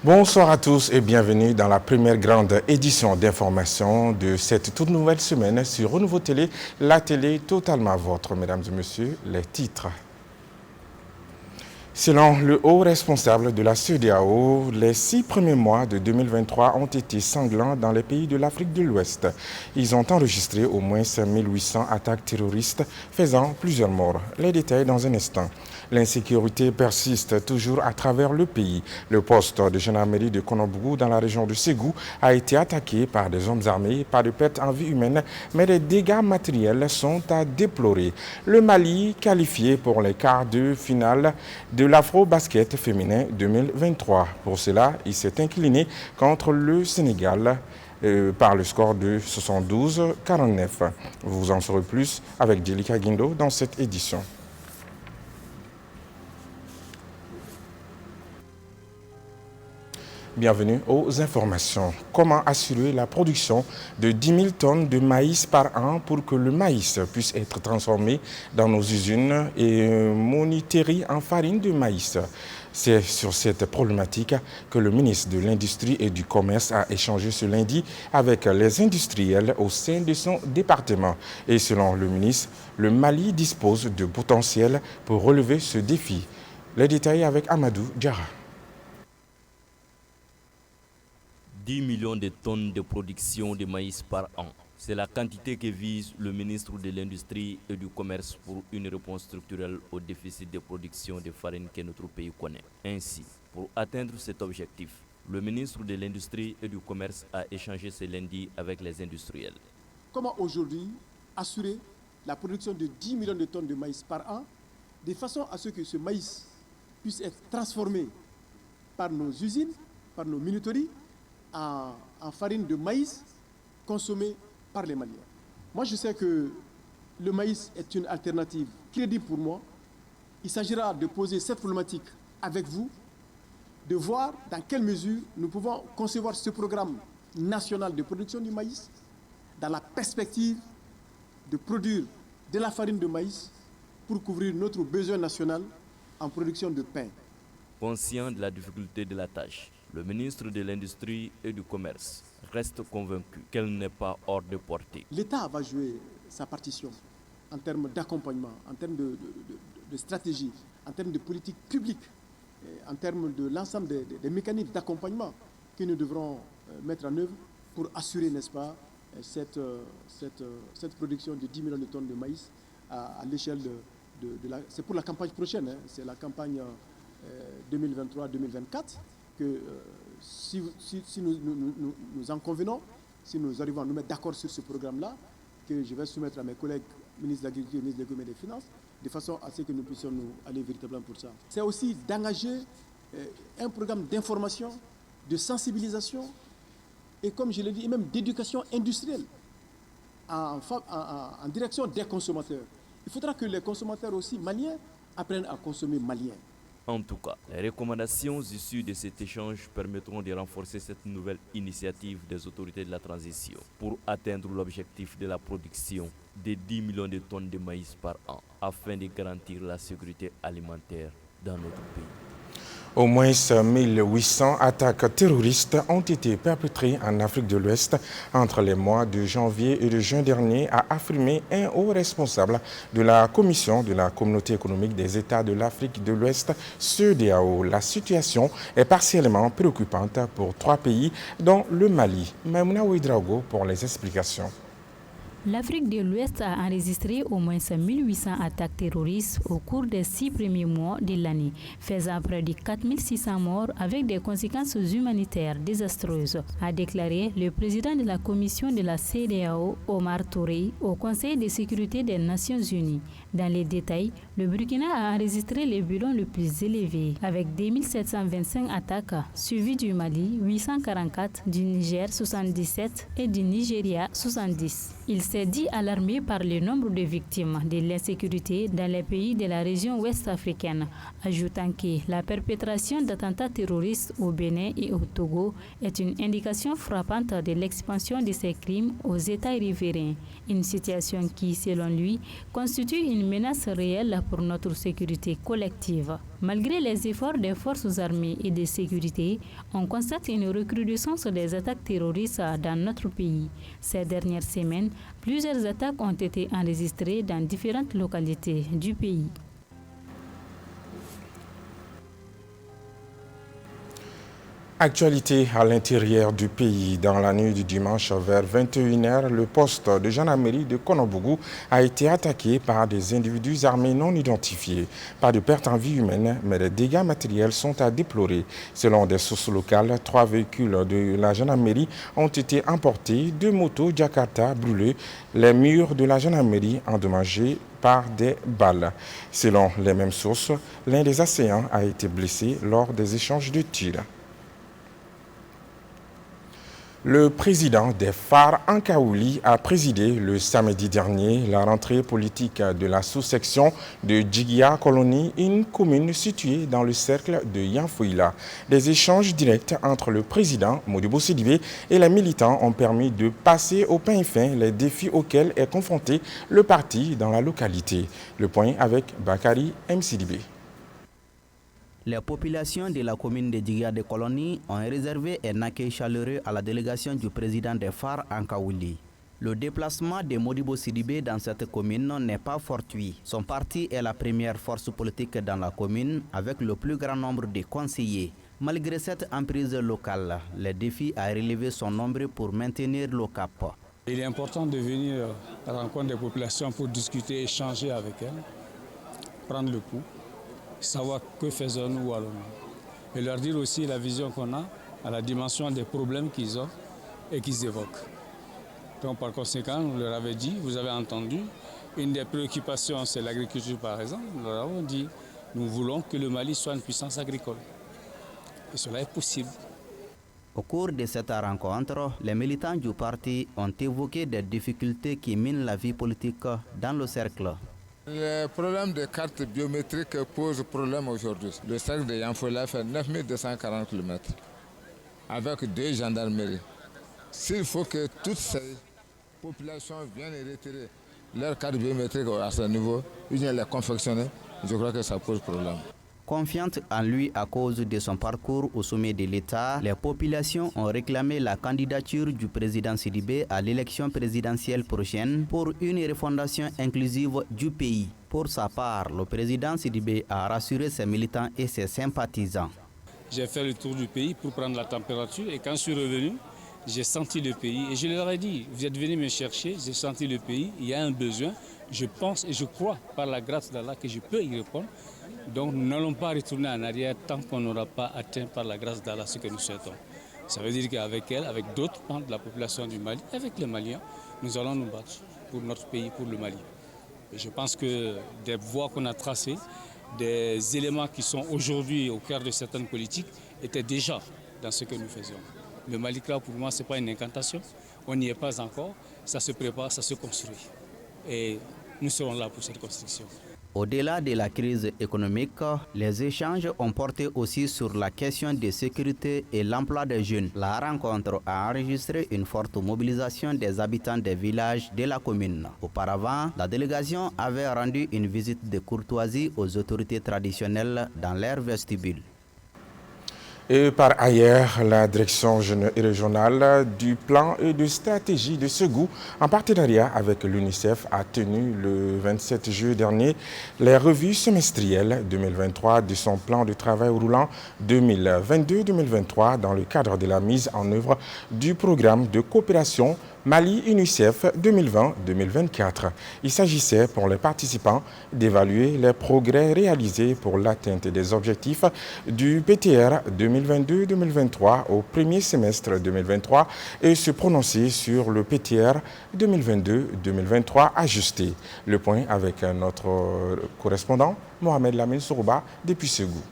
Bonsoir à tous et bienvenue dans la première grande édition d'information de cette toute nouvelle semaine sur Renouveau Télé, la télé totalement vôtre. Mesdames et messieurs, les titres. Selon le haut responsable de la CEDEAO, les 6 premiers mois de 2023 ont été sanglants dans les pays de l'Afrique de l'Ouest. Ils ont enregistré au moins 5800 attaques terroristes, faisant plusieurs morts. Les détails dans un instant. L'insécurité persiste toujours à travers le pays. Le poste de gendarmerie de Konobougou dans la région de Ségou a été attaqué par des hommes armés, pas de pertes en vie humaine, mais des dégâts matériels sont à déplorer. Le Mali, qualifié pour les quarts de finale de l'Afro-Basket féminin 2023. Pour cela, il s'est incliné contre le Sénégal par le score de 72-49. Vous en saurez plus avec Djelika Guindo dans cette édition. Bienvenue aux informations. Comment assurer la production de 10 000 tonnes de maïs par an pour que le maïs puisse être transformé dans nos usines et monitéré en farine de maïs? C'est sur cette problématique que le ministre de l'Industrie et du Commerce a échangé ce lundi avec les industriels au sein de son département. Et selon le ministre, le Mali dispose de potentiel pour relever ce défi. Les détails avec Amadou Diarra. 10 millions de tonnes de production de maïs par an. C'est la quantité que vise le ministre de l'Industrie et du Commerce pour une réponse structurelle au déficit de production de farine que notre pays connaît. Ainsi, pour atteindre cet objectif, le ministre de l'Industrie et du Commerce a échangé ce lundi avec les industriels. Comment aujourd'hui assurer la production de 10 millions de tonnes de maïs par an, de façon à ce que ce maïs puisse être transformé par nos usines, par nos minuteries, en farine de maïs consommée par les Maliens. Moi, je sais que le maïs est une alternative crédible pour moi. Il s'agira de poser cette problématique avec vous, de voir dans quelle mesure nous pouvons concevoir ce programme national de production du maïs dans la perspective de produire de la farine de maïs pour couvrir notre besoin national en production de pain. Conscient de la difficulté de la tâche, le ministre de l'Industrie et du Commerce reste convaincu qu'elle n'est pas hors de portée. L'État va jouer sa partition en termes d'accompagnement, en termes de stratégie, en termes de politique publique, en termes de l'ensemble des mécanismes d'accompagnement que nous devrons mettre en œuvre pour assurer, n'est-ce pas, cette production de 10 millions de tonnes de maïs à l'échelle de la... C'est pour la campagne prochaine, hein, c'est la campagne 2023-2024, que si nous en convenons, si nous arrivons à nous mettre d'accord sur ce programme-là, que je vais soumettre à mes collègues ministres de l'Agriculture, ministres de l'Économie et des Finances, de façon à ce que nous puissions nous aller véritablement pour ça. C'est aussi d'engager un programme d'information, de sensibilisation et, comme je l'ai dit, même d'éducation industrielle en direction des consommateurs. Il faudra que les consommateurs aussi maliens apprennent à consommer malien. En tout cas, les recommandations issues de cet échange permettront de renforcer cette nouvelle initiative des autorités de la transition pour atteindre l'objectif de la production de 10 millions de tonnes de maïs par an afin de garantir la sécurité alimentaire dans notre pays. Au moins 1800 attaques terroristes ont été perpétrées en Afrique de l'Ouest entre les mois de janvier et de juin dernier, a affirmé un haut responsable de la Commission de la Communauté économique des États de l'Afrique de l'Ouest, CEDEAO. La situation est partiellement préoccupante pour 3 pays, dont le Mali. Maimouna Ouedraogo pour les explications. L'Afrique de l'Ouest a enregistré au moins 1800 attaques terroristes au cours des 6 premiers mois de l'année, faisant près de 4600 morts avec des conséquences humanitaires désastreuses, a déclaré le président de la commission de la CEDEAO, Omar Touré, au Conseil de sécurité des Nations Unies. Dans les détails, le Burkina a enregistré le bilan le plus élevé, avec 2725 attaques, suivi du Mali 844, du Niger 77 et du Nigeria 70. Il s'est dit alarmé par le nombre de victimes de l'insécurité dans les pays de la région ouest africaine, ajoutant que la perpétration d'attentats terroristes au Bénin et au Togo est une indication frappante de l'expansion de ces crimes aux États riverains, une situation qui, selon lui, constitue une menace réelle pour notre sécurité collective. Malgré les efforts des forces armées et de sécurité, on constate une recrudescence des attaques terroristes dans notre pays. Ces dernières semaines, plusieurs attaques ont été enregistrées dans différentes localités du pays. Actualité à l'intérieur du pays. Dans la nuit du dimanche vers 21h, le poste de gendarmerie de Konobougou a été attaqué par des individus armés non identifiés. Pas de perte en vie humaine, mais des dégâts matériels sont à déplorer. Selon des sources locales, 3 véhicules de la gendarmerie ont été emportés, 2 motos Jakarta brûlées, les murs de la gendarmerie endommagés par des balles. Selon les mêmes sources, l'un des assaillants a été blessé lors des échanges de tirs. Le président des FAR Ankaouli a présidé le samedi dernier la rentrée politique de la sous-section de Djigia Colony, une commune située dans le cercle de Yanfouila. Des échanges directs entre le président Modibo Sidibé et les militants ont permis de passer au pain fin les défis auxquels est confronté le parti dans la localité. Le point avec Bakari M. Sidibé. Les populations de la commune de Djigia de Colony ont réservé un accueil chaleureux à la délégation du président des FAR Ankaouli. Le déplacement de Modibo Sidibé dans cette commune n'est pas fortuit. Son parti est la première force politique dans la commune avec le plus grand nombre de conseillers. Malgré cette emprise locale, les défis à relever sont nombreux pour maintenir le cap. Il est important de venir à la rencontre des populations pour discuter, échanger avec elles, prendre le pouls, savoir que faisons-nous ou allons-nous. Et leur dire aussi la vision qu'on a à la dimension des problèmes qu'ils ont et qu'ils évoquent. Donc par conséquent, nous leur avons dit, vous avez entendu, une des préoccupations c'est l'agriculture par exemple. Nous leur avons dit, nous voulons que le Mali soit une puissance agricole. Et cela est possible. Au cours de cette rencontre, les militants du parti ont évoqué des difficultés qui minent la vie politique dans le cercle. Le problème des cartes biométriques pose problème aujourd'hui. Le cercle de Yanfouila fait 9240 km avec 2 gendarmeries. S'il faut que toutes ces populations viennent retirer leurs cartes biométriques à ce niveau, ils viennent les confectionner, je crois que ça pose problème. Confiante en lui à cause de son parcours au sommet de l'État, les populations ont réclamé la candidature du président Sidibé à l'élection présidentielle prochaine pour une refondation inclusive du pays. Pour sa part, le président Sidibé a rassuré ses militants et ses sympathisants. J'ai fait le tour du pays pour prendre la température et quand je suis revenu, j'ai senti le pays et je leur ai dit, vous êtes venus me chercher, j'ai senti le pays, il y a un besoin, je pense et je crois par la grâce d'Allah que je peux y répondre. Donc nous n'allons pas retourner en arrière tant qu'on n'aura pas atteint par la grâce d'Allah ce que nous souhaitons. Ça veut dire qu'avec elle, avec d'autres pans de la population du Mali, avec les Maliens, nous allons nous battre pour notre pays, pour le Mali. Et je pense que des voies qu'on a tracées, des éléments qui sont aujourd'hui au cœur de certaines politiques étaient déjà dans ce que nous faisions. Le Mali, là, pour moi, ce n'est pas une incantation. On n'y est pas encore. Ça se prépare, ça se construit. Et nous serons là pour cette construction. Au-delà de la crise économique, les échanges ont porté aussi sur la question de sécurité et l'emploi des jeunes. La rencontre a enregistré une forte mobilisation des habitants des villages de la commune. Auparavant, la délégation avait rendu une visite de courtoisie aux autorités traditionnelles dans leur vestibule. Et par ailleurs, la direction régionale du plan et de stratégie de Ségou, en partenariat avec l'UNICEF, a tenu le 27 juillet dernier les revues semestrielles 2023 de son plan de travail roulant 2022-2023 dans le cadre de la mise en œuvre du programme de coopération Mali-UNICEF 2020-2024. Il s'agissait pour les participants d'évaluer les progrès réalisés pour l'atteinte des objectifs du PTR 2022-2023 au premier semestre 2023 et se prononcer sur le PTR 2022-2023 ajusté. Le point avec notre correspondant Mohamed Lamine Sourouba depuis Ségou.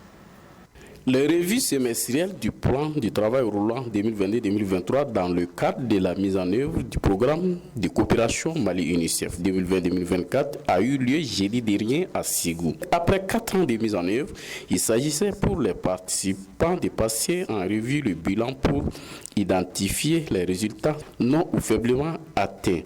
Les revues semestrielles du plan du travail roulant 2022-2023 dans le cadre de la mise en œuvre du programme de coopération Mali-UNICEF 2020-2024 a eu lieu jeudi dernier à Ségou. Après 4 ans de mise en œuvre, il s'agissait pour les participants de passer en revue le bilan pour identifier les résultats non ou faiblement atteints,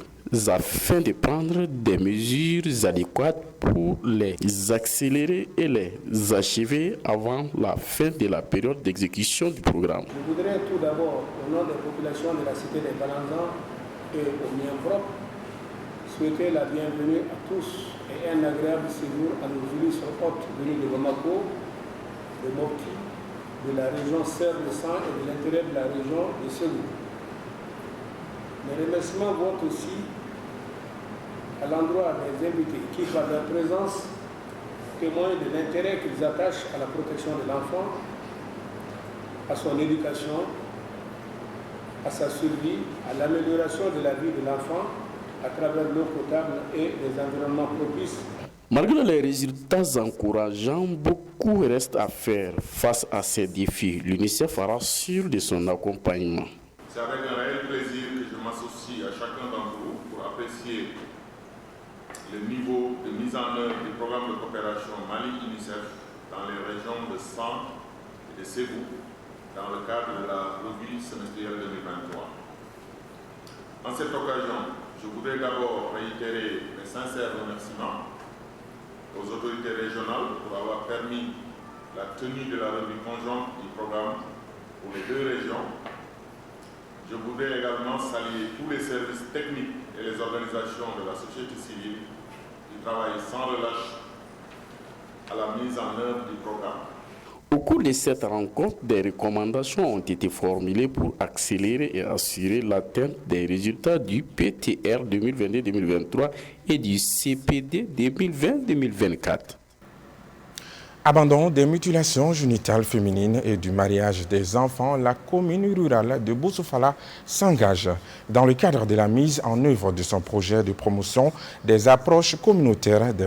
afin de prendre des mesures adéquates pour les accélérer et les achever avant la fin de la période d'exécution du programme. Je voudrais tout d'abord, au nom des populations de la cité des Balanzans et au mien propre, souhaiter la bienvenue à tous et un agréable séjour à nos illustres hôtes venus de Bamako, de Mopti, de la région Serre-de-Sang et de l'intérieur de la région de Ségou. Mes remerciements vont aussi à l'endroit des invités qui, par leur présence, témoignent de l'intérêt qu'ils attachent à la protection de l'enfant, à son éducation, à sa survie, à l'amélioration de la vie de l'enfant à travers l'eau potable et les environnements propices. Malgré les résultats encourageants, beaucoup reste à faire face à ces défis. L'UNICEF rassure de son accompagnement. C'est avec un réel plaisir que je m'associe à chacun d'entre vous pour apprécier le niveau de mise en œuvre du programme de coopération Mali-UNICEF dans les régions de Sang et de Ségou dans le cadre de la revue semestrielle 2023. En cette occasion, je voudrais d'abord réitérer mes sincères remerciements aux autorités régionales pour avoir permis la tenue de la revue conjointe du programme pour les 2 régions. Je voudrais également saluer tous les services techniques et les organisations de la société civile qui travaillent sans relâche à la mise en œuvre du programme. Au cours de cette rencontre, des recommandations ont été formulées pour accélérer et assurer l'atteinte des résultats du PTR 2022-2023 et du CPD 2020-2024. Abandon des mutilations génitales féminines et du mariage des enfants, la commune rurale de Bossofala s'engage dans le cadre de la mise en œuvre de son projet de promotion des approches communautaires de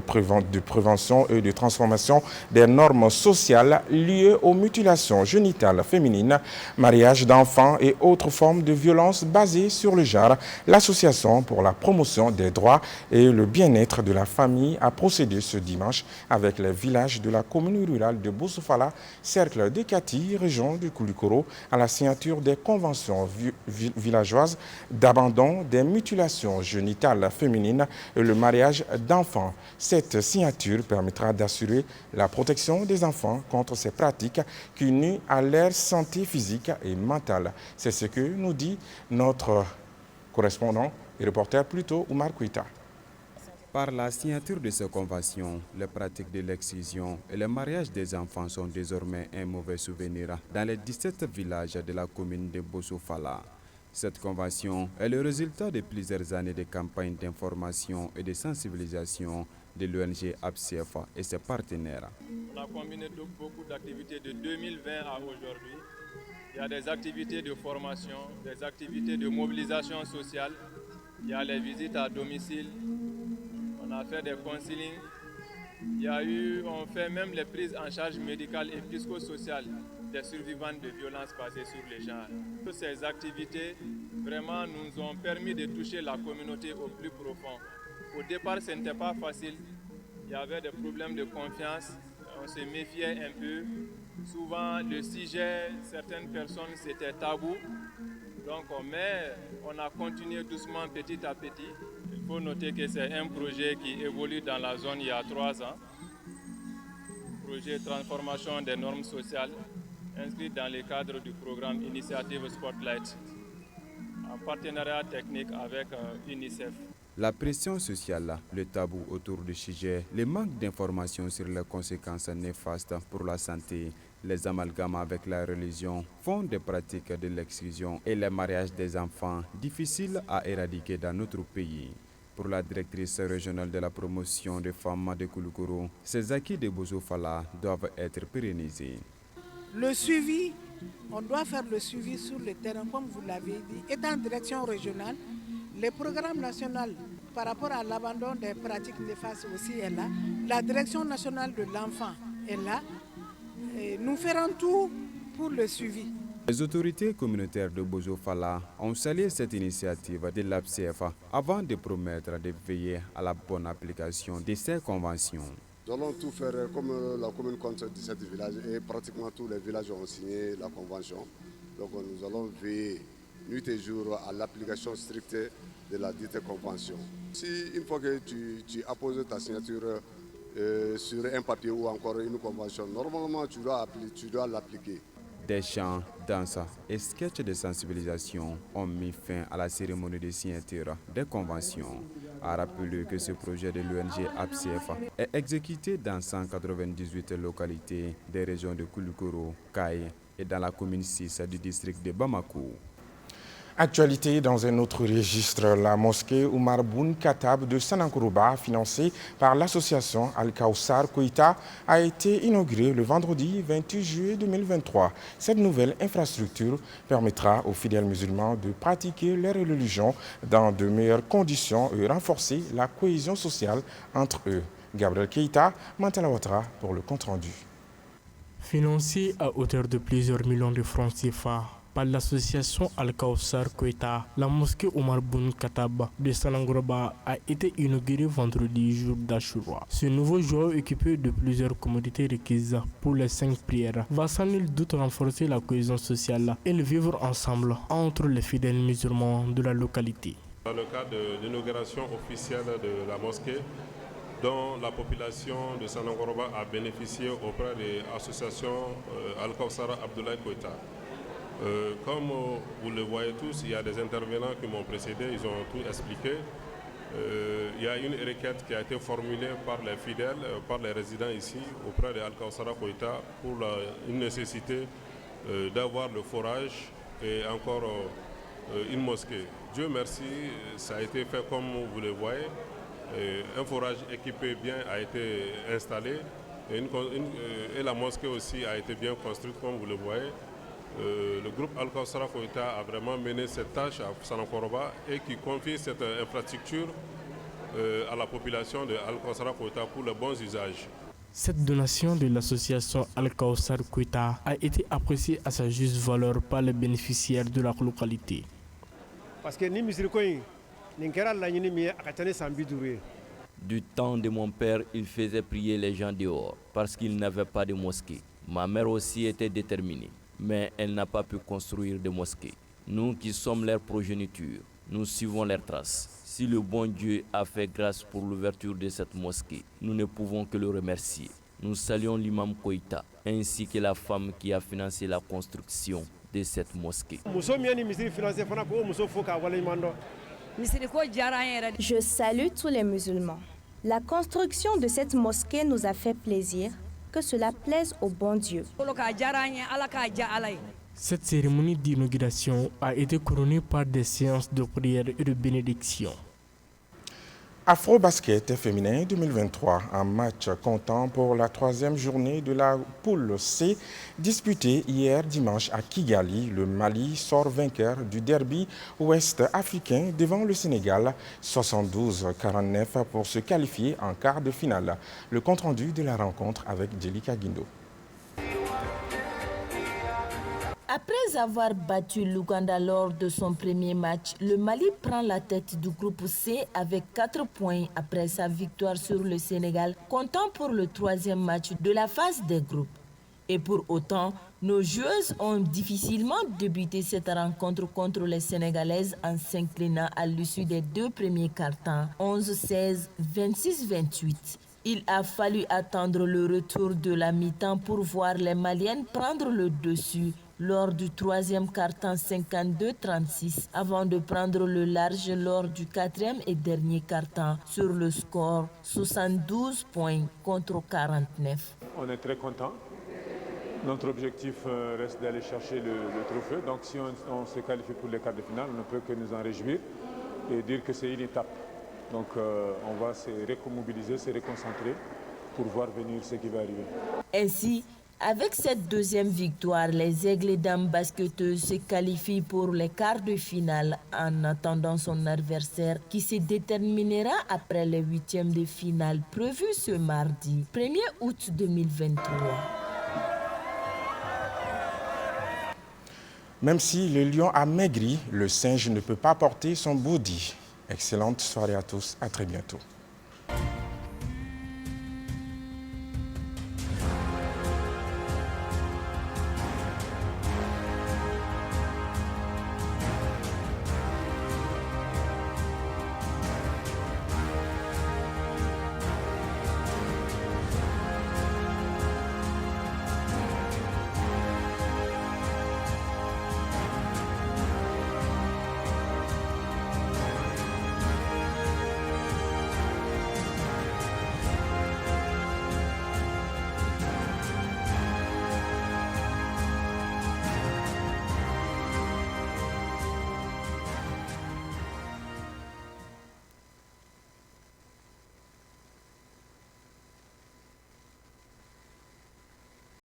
prévention et de transformation des normes sociales liées aux mutilations génitales féminines, mariage d'enfants et autres formes de violences basées sur le genre. L'Association pour la promotion des droits et le bien-être de la famille a procédé ce dimanche avec les villages de la commune rurale de Bossofala, cercle de Kati, région du Koulikoro, à la signature des conventions villageoises d'abandon des mutilations génitales féminines et le mariage d'enfants. Cette signature permettra d'assurer la protection des enfants contre ces pratiques qui nuisent à leur santé physique et mentale. C'est ce que nous dit notre correspondant et reporter plutôt Oumar Kouita. Par la signature de ces conventions, les pratiques de l'excision et le mariage des enfants sont désormais un mauvais souvenir dans les 17 villages de la commune de Bossofala. Cette convention est le résultat de plusieurs années de campagnes d'information et de sensibilisation de l'ONG APSEF et ses partenaires. On a combiné beaucoup d'activités de 2020 à aujourd'hui. Il y a des activités de formation, des activités de mobilisation sociale, il y a les visites à domicile. On a fait des counseling, on fait même les prises en charge médicales et psychosociales des survivantes de violences basées sur les genres. Toutes ces activités vraiment nous ont permis de toucher la communauté au plus profond. Au départ, ce n'était pas facile, il y avait des problèmes de confiance, on se méfiait un peu. Souvent, le sujet, certaines personnes, c'était tabou. Donc, mais on a continué doucement, petit à petit. Il faut noter que c'est un projet qui évolue dans la zone il y a 3 ans. Projet de transformation des normes sociales, inscrit dans le cadre du programme Initiative Spotlight, en partenariat technique avec UNICEF. La pression sociale, le tabou autour du sujet, le manque d'informations sur les conséquences néfastes pour la santé, les amalgames avec la religion font des pratiques de l'exclusion et le mariage des enfants difficiles à éradiquer dans notre pays. Pour la directrice régionale de la promotion des femmes de Koulikoro, ces acquis de Bossofala doivent être pérennisés. Le suivi, on doit faire le suivi sur le terrain, comme vous l'avez dit, étant en direction régionale. Le programme national par rapport à l'abandon des pratiques néfastes aussi est là. La direction nationale de l'enfant est là. nous ferons tout pour le suivi. Les autorités communautaires de Bozo-Fala ont salué cette initiative de l'APCF avant de promettre de veiller à la bonne application de ces conventions. Nous allons tout faire comme la commune compte 17 villages et pratiquement tous les villages ont signé la convention. Donc nous allons veiller nuit et jour à l'application stricte de la dite convention. Si une fois que tu apposes ta signature sur un papier ou encore une convention, normalement tu dois l'appliquer. Des chants, danses et sketchs de sensibilisation ont mis fin à la cérémonie de signature des conventions. A rappelé que ce projet de l'ONG APCF est exécuté dans 198 localités des régions de Koulikoro, Kaye et dans la commune 6 du district de Bamako. Actualité dans un autre registre, la mosquée Oumar Boun Khattab de Sanankourouba, financée par l'association Al-Kawsar Koïta, a été inaugurée le vendredi 28 juillet 2023. Cette nouvelle infrastructure permettra aux fidèles musulmans de pratiquer leur religion dans de meilleures conditions et renforcer la cohésion sociale entre eux. Gabriel Keïta, Mantala Ouattara pour le compte-rendu. Financée à hauteur de plusieurs millions de francs CFA par l'association Al-Kawsar Koïta, la mosquée Oumar Boun Khattab de Sanankourouba a été inaugurée vendredi, jour d'Achoura. Ce nouveau jour, équipé de plusieurs commodités requises pour les 5 prières, va sans nul doute renforcer la cohésion sociale et le vivre ensemble entre les fidèles musulmans de la localité. Dans le cadre de l'inauguration officielle de la mosquée, dont la population de Sanankourouba a bénéficié auprès de l'association Al-Kawsar Abdoulaye Koïta. Comme vous le voyez tous, il y a des intervenants qui m'ont précédé, ils ont tout expliqué. Il y a une requête qui a été formulée par les fidèles, par les résidents ici, auprès de Al-Kawsar Koïta, pour une nécessité d'avoir le forage et encore une mosquée. Dieu merci, ça a été fait comme vous le voyez. Un forage équipé bien a été installé et la mosquée aussi a été bien construite comme vous le voyez. Le groupe Al-Kawsar Koïta a vraiment mené cette tâche à Sanankourouba et qui confie cette infrastructure à la population de Al-Kawsar Koïta pour les bons usages. Cette donation de l'association Al-Kawsar Koïta a été appréciée à sa juste valeur par les bénéficiaires de la localité. Parce que ni misirikoy ni kera la nyini mi akatane sambidoué. Du temps de mon père, il faisait prier les gens dehors parce qu'il n'avait pas de mosquée. Ma mère aussi était déterminée, mais elle n'a pas pu construire de mosquée. Nous qui sommes leur progéniture, nous suivons leurs traces. Si le bon Dieu a fait grâce pour l'ouverture de cette mosquée, nous ne pouvons que le remercier. Nous saluons l'imam Koïta ainsi que la femme qui a financé la construction de cette mosquée. Je salue tous les musulmans. La construction de cette mosquée nous a fait plaisir. Que cela plaise au bon Dieu. Cette cérémonie d'inauguration a été couronnée par des séances de prière et de bénédiction. Afro-Basket féminin 2023, un match comptant pour la 3e journée de la poule C, disputé hier dimanche à Kigali. Le Mali sort vainqueur du derby ouest-africain devant le Sénégal, 72-49 pour se qualifier en quart de finale. Le compte-rendu de la rencontre avec Djelika Guindo. Après avoir battu l'Ouganda lors de son premier match, le Mali prend la tête du groupe C avec 4 points après sa victoire sur le Sénégal, comptant pour le 3e match de la phase des groupes. Et pour autant, nos joueuses ont difficilement débuté cette rencontre contre les Sénégalaises en s'inclinant à l'issue des 2 premiers quart-temps, 11-16, 26-28. Il a fallu attendre le retour de la mi-temps pour voir les Maliennes prendre le dessus lors du 3e quart-temps 52-36 avant de prendre le large lors du 4e et dernier quart-temps sur le score 72 points contre 49. On est très content. Notre objectif reste d'aller chercher le trophée. Donc si on se qualifie pour les quarts de finale, on ne peut que nous en réjouir et dire que c'est une étape. Donc on va se remobiliser, se reconcentrer pour voir venir ce qui va arriver. Ainsi, avec cette 2e victoire, les Aigles dames basketteuses se qualifient pour les quarts de finale en attendant son adversaire qui se déterminera après les 8e de finale prévus ce mardi 1er août 2023. Même si le lion a maigri, le singe ne peut pas porter son body. Excellente soirée à tous, à très bientôt.